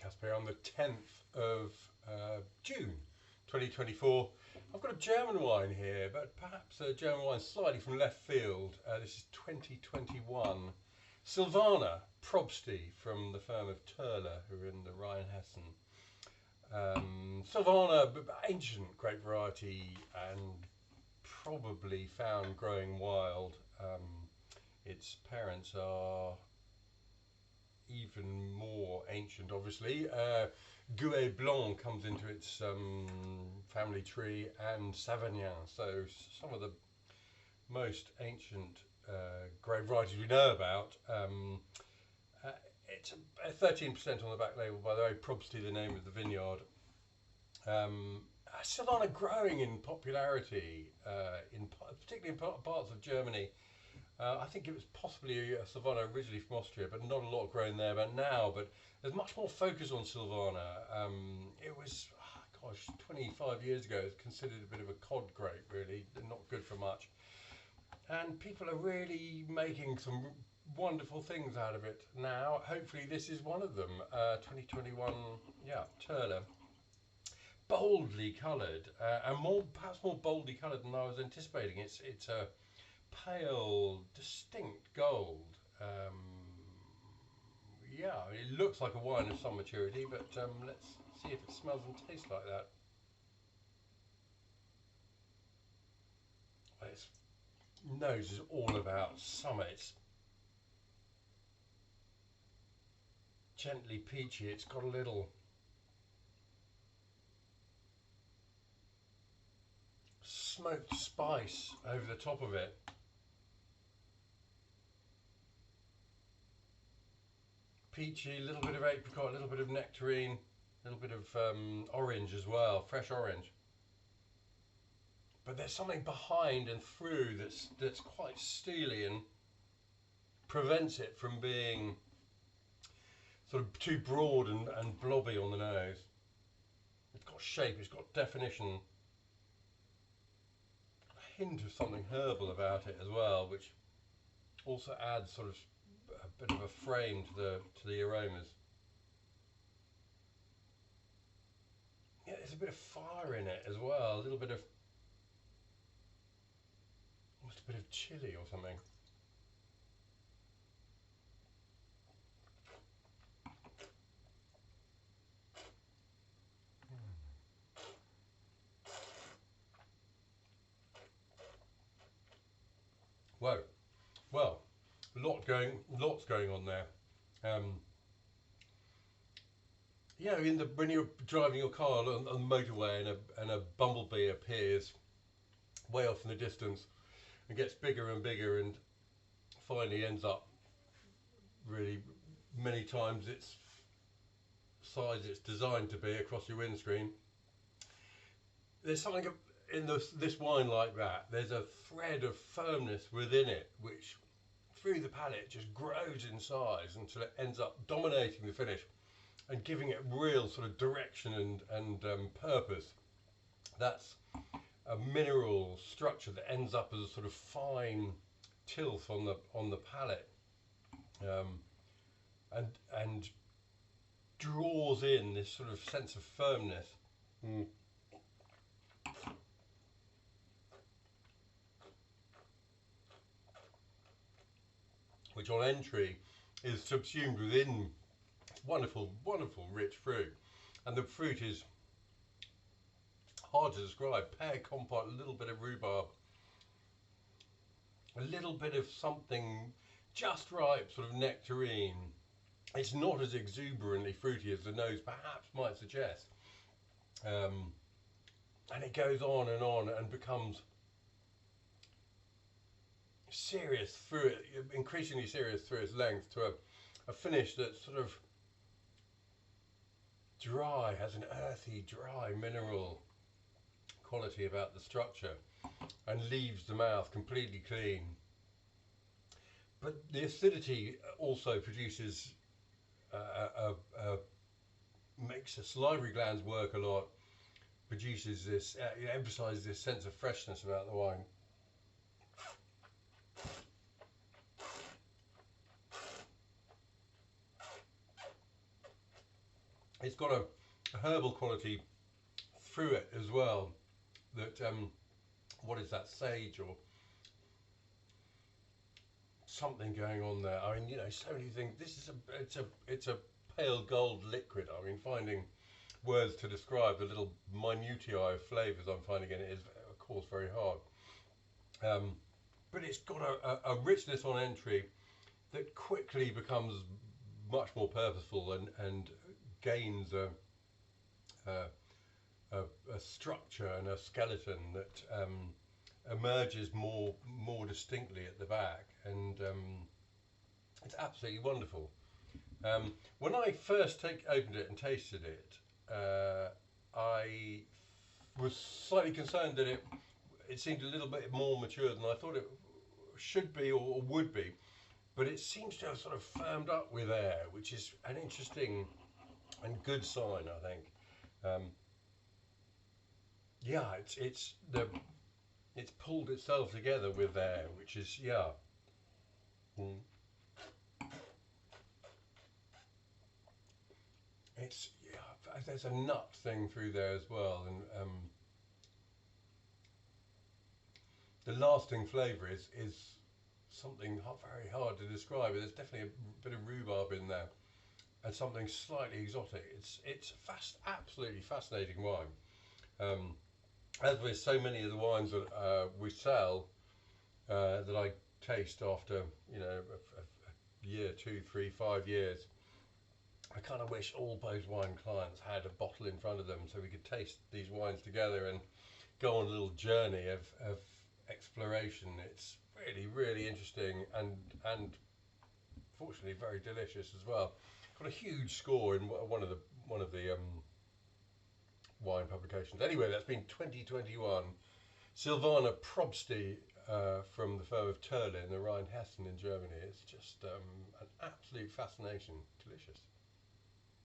Caspar on the 10th of June 2024. I've got a German wine here, but perhaps a German wine slightly from left field. This is 2021 Silvaner Probstey from the firm of Thörle, who are in the Rheinhessen. Silvaner, ancient grape variety and probably found growing wild. Its parents are even more ancient, obviously. Gouet Blanc comes into its family tree, and Savagnin. So some of the most ancient grape varieties we know about. It's 13% on the back label, by the way. Probstey, the name of the vineyard. Silvaner growing in popularity, particularly in parts of Germany. I think it was possibly a Silvaner originally from Austria, but not a lot grown there. But now, there's much more focus on Silvaner. It was, 25 years ago, it was considered a bit of a cod grape, really, not good for much. And people are really making some wonderful things out of it now. Hopefully, this is one of them. 2021, Thörle. Boldly coloured, and perhaps more boldly coloured than I was anticipating. It's a pale, distinct gold. It looks like a wine of some maturity, but let's see if it smells and tastes like that. Its nose is all about summer. It's gently peachy. It's got a little smoked spice over the top of it. Peachy, a little bit of apricot, a little bit of nectarine, a little bit of orange as well, fresh orange. But there's something behind and through that's quite steely and prevents it from being sort of too broad and blobby on the nose. It's got shape, it's got definition. A hint of something herbal about it as well, which also adds sort of a bit of a frame to the aromas. Yeah, there's a bit of fire in it as well, a little bit of, almost a bit of chili or something. Whoa, well, lots going on there. When you're driving your car on the motorway and a bumblebee appears way off in the distance and gets bigger and bigger and finally ends up really many times its size it's designed to be across your windscreen. There's something in this wine like that. There's a thread of firmness within it which through the palate just grows in size until it ends up dominating the finish and giving it real sort of direction and purpose. That's a mineral structure that ends up as a sort of fine tilth on the palate, and draws in this sort of sense of firmness. Which on entry is subsumed within wonderful, wonderful rich fruit. And the fruit is hard to describe. Pear compote, a little bit of rhubarb, a little bit of something just ripe, sort of nectarine. It's not as exuberantly fruity as the nose perhaps might suggest. And it goes on and becomes serious through it, increasingly serious through its length, to a finish that's sort of dry, has an earthy, dry, mineral quality about the structure, and leaves the mouth completely clean. But the acidity also produces, makes the salivary glands work a lot, produces this, emphasises this sense of freshness about the wine. It's got a herbal quality through it as well. That what is that, sage or something going on there? I mean, you know, so many things. This is it's a pale gold liquid. I mean, finding words to describe the little minutiae of flavours I'm finding in it is, of course, very hard. But it's got a richness on entry that quickly becomes much more purposeful and gains a structure and a skeleton that emerges more distinctly at the back, and it's absolutely wonderful. When I first opened it and tasted it, I was slightly concerned that it seemed a little bit more mature than I thought it should be or would be, but it seems to have sort of firmed up with air, which is an interesting and good sign, I think. Yeah, it's pulled itself together with air, which is, yeah. Mm. It's, yeah, there's a nut thing through there as well, and the lasting flavour is something very hard to describe. There's definitely a bit of rhubarb in there, and something slightly exotic. It's absolutely fascinating wine. As with so many of the wines that we sell, that I taste after, you know, a year, 2, 3, 5 years, I kind of wish all Bo's Wine clients had a bottle in front of them so we could taste these wines together and go on a little journey of exploration. It's really, really interesting and fortunately very delicious as well. Got a huge score in one of the wine publications. Anyway, that's been 2021. Silvaner Probstey from the firm of Thörle in the Rhine-Hessen in Germany. It's just an absolute fascination. Delicious.